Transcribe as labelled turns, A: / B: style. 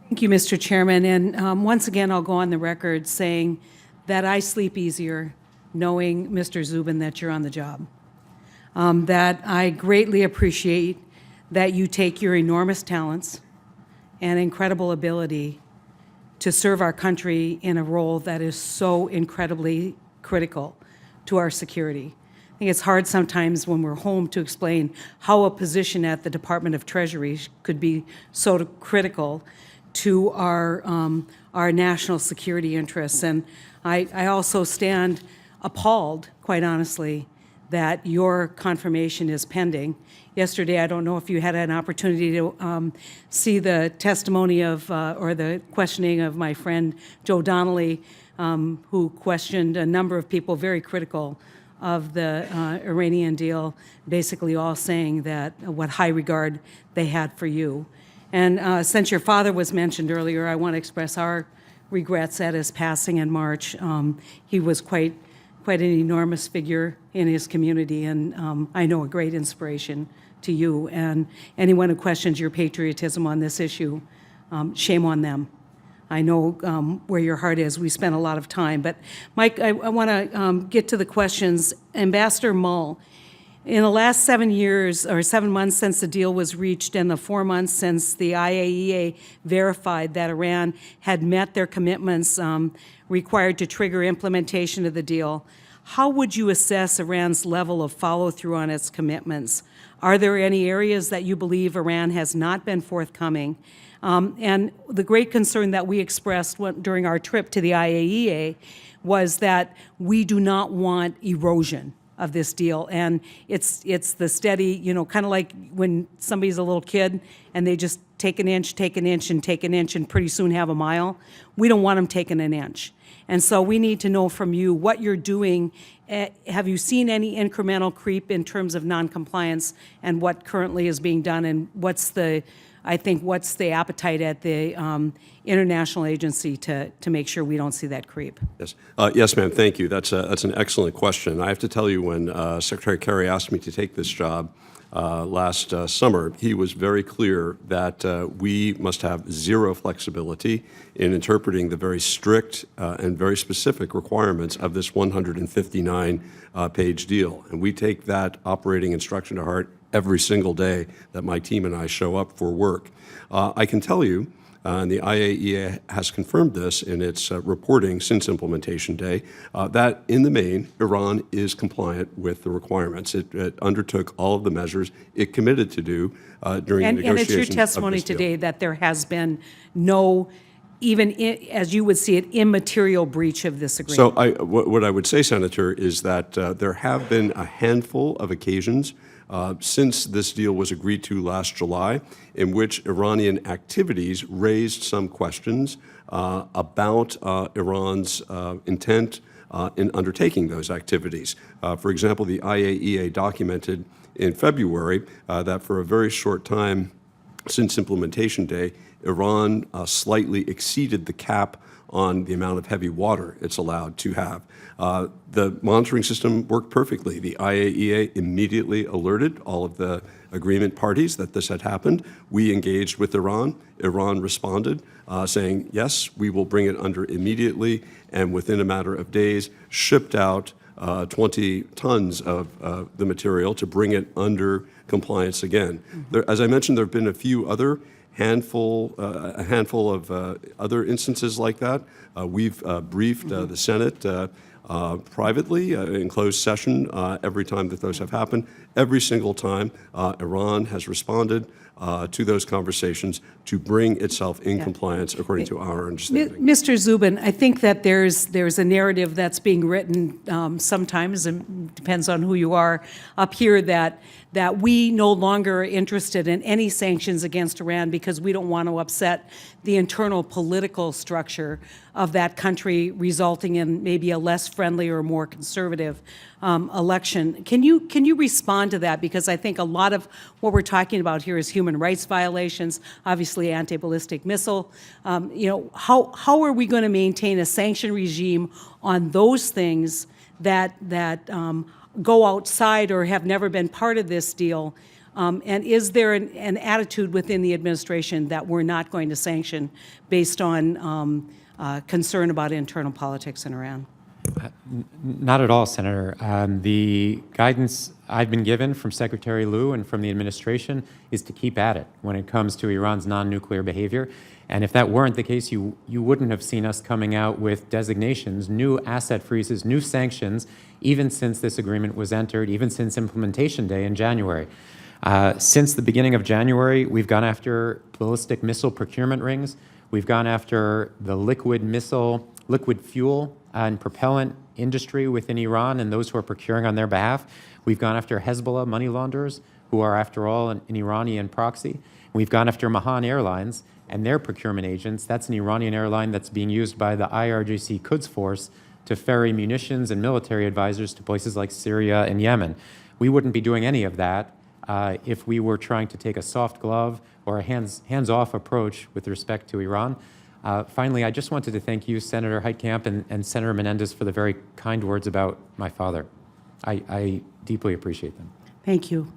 A: Thank you, Mr. Chairman. And once again, I'll go on the record saying that I sleep easier knowing, Mr. Zubin, that you're on the job. That I greatly appreciate that you take your enormous talents and incredible ability to serve our country in a role that is so incredibly critical to our security. I think it's hard sometimes when we're home to explain how a position at the Department of Treasury could be so critical to our national security interests. And I also stand appalled, quite honestly, that your confirmation is pending. Yesterday, I don't know if you had an opportunity to see the testimony of, or the questioning of my friend Joe Donnelly, who questioned a number of people very critical of the Iranian deal, basically all saying that what high regard they had for you. And since your father was mentioned earlier, I want to express our regrets at his passing in March. He was quite an enormous figure in his community, and I know a great inspiration to you. And anyone who questions your patriotism on this issue, shame on them. I know where your heart is. We spent a lot of time. But Mike, I want to get to the questions. Ambassador Mull, in the last 7 years, or 7 months since the deal was reached, and the 4 months since the IAEA verified that Iran had met their commitments required to trigger implementation of the deal, how would you assess Iran's level of follow-through on its commitments? Are there any areas that you believe Iran has not been forthcoming? And the great concern that we expressed during our trip to the IAEA was that we do not want erosion of this deal. And it's the steady, kind of like when somebody's a little kid and they just take an inch, and pretty soon have a mile. We don't want them taking an inch. And so we need to know from you what you're doing. Have you seen any incremental creep in terms of noncompliance and what currently is being done, and what's the appetite at the international agency to make sure we don't see that creep?
B: Yes, yes, ma'am. Thank you. That's an excellent question. I have to tell you, when Secretary Kerry asked me to take this job last summer, he was very clear that we must have zero flexibility in interpreting the very strict and very specific requirements of this 159-page deal. And we take that operating instruction to heart every single day that my team and I show up for work. I can tell you, and the IAEA has confirmed this in its reporting since implementation day, that in the main, Iran is compliant with the requirements. It undertook all of the measures it committed to do during the negotiation.
A: And it's your testimony today that there has been no, even as you would see it, immaterial breach of this agreement.
B: So what I would say, Senator, is that there have been a handful of occasions since this deal was agreed to last July, in which Iranian activities raised some questions about Iran's intent in undertaking those activities. For example, the IAEA documented in February that for a very short time since implementation day, Iran slightly exceeded the cap on the amount of heavy water it's allowed to have. The monitoring system worked perfectly. The IAEA immediately alerted all of the agreement parties that this had happened. We engaged with Iran. Iran responded, saying, yes, we will bring it under immediately, and within a matter of days, shipped out 20 tons of the material to bring it under compliance again. As I mentioned, there have been a few other handful of other instances like that. We've briefed the Senate privately in closed session every time that those have happened. Every single time, Iran has responded to those conversations to bring itself in compliance according to our understanding.
A: Mr. Zubin, I think that there's a narrative that's being written sometimes, and depends on who you are, up here, that we no longer are interested in any sanctions against Iran because we don't want to upset the internal political structure of that country, resulting in maybe a less friendly or more conservative election. Can you respond to that? Because I think a lot of what we're talking about here is human rights violations, obviously anti-ballistic missile. How are we going to maintain a sanction regime on those things that go outside or have never been part of this deal, And is there an attitude within the administration that we're not going to sanction based on concern about internal politics in Iran?
C: Not at all, Senator. The guidance I've been given from Secretary Liu and from the administration is to keep at it when it comes to Iran's non-nuclear behavior. And if that weren't the case, you wouldn't have seen us coming out with designations, new asset freezes, new sanctions, even since this agreement was entered, even since implementation day in January. Since the beginning of January, we've gone after ballistic missile procurement rings. We've gone after the liquid fuel and propellant industry within Iran and those who are procuring on their behalf. We've gone after Hezbollah money launderers, who are, after all, an Iranian proxy. We've gone after Mahan Airlines and their procurement agents. That's an Iranian airline that's being used by the IRGC Quds Force to ferry munitions and military advisors to places like Syria and Yemen. We wouldn't be doing any of that if we were trying to take a soft glove or a hands-off approach with respect to Iran. Finally, I just wanted to thank you, Senator Heitkamp and Senator Menendez, for the very kind words about my father. I deeply appreciate them.
A: Thank you.